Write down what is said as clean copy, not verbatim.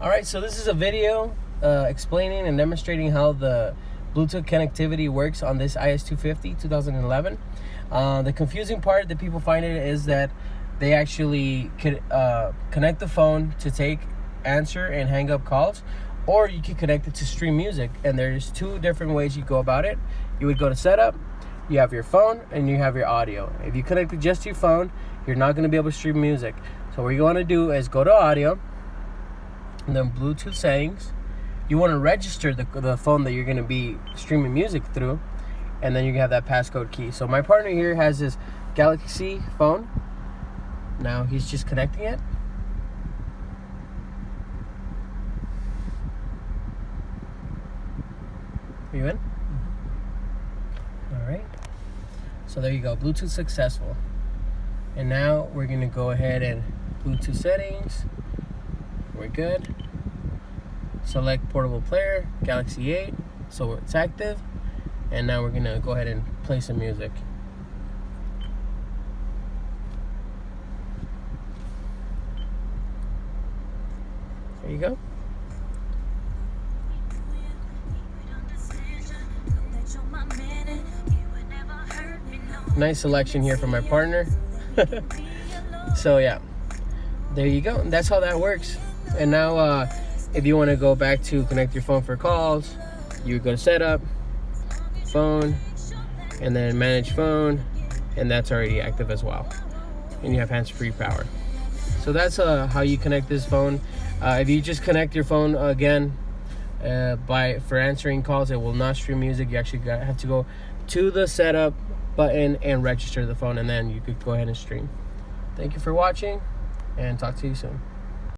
Alright, so this is a video explaining and demonstrating how the Bluetooth connectivity works on this IS250 2011. The confusing part that people find it is that they actually could connect the phone to answer and hang up calls, or you could connect it to stream music. And there's two different ways you go about it. You would go to setup, you have your phone, and you have your audio. If you connect it just to your phone, you're not going to be able to stream music. So what you want to do is go to audio, and then Bluetooth settings. You want to register the phone that you're going to be streaming music through, and then you have that passcode key. So my partner here has this Galaxy phone. Now he's just connecting it. Are you in? All right. So there you go, Bluetooth successful. And now we're going to go ahead and Bluetooth settings. We're good. Select portable player, Galaxy 8, so it's active. And now we're gonna go ahead and play some music. There you go. Nice selection here from my partner. So yeah, there you go. That's how that works. And now if you want to go back to connect your phone for calls, you go to setup, phone, and then manage phone, and that's already active as well. And you have hands-free power. So that's how you connect this phone. If you just connect your phone again for answering calls, it will not stream music. You actually have to go to the setup button and register the phone, and then you could go ahead and stream. Thank you for watching, and talk to you soon.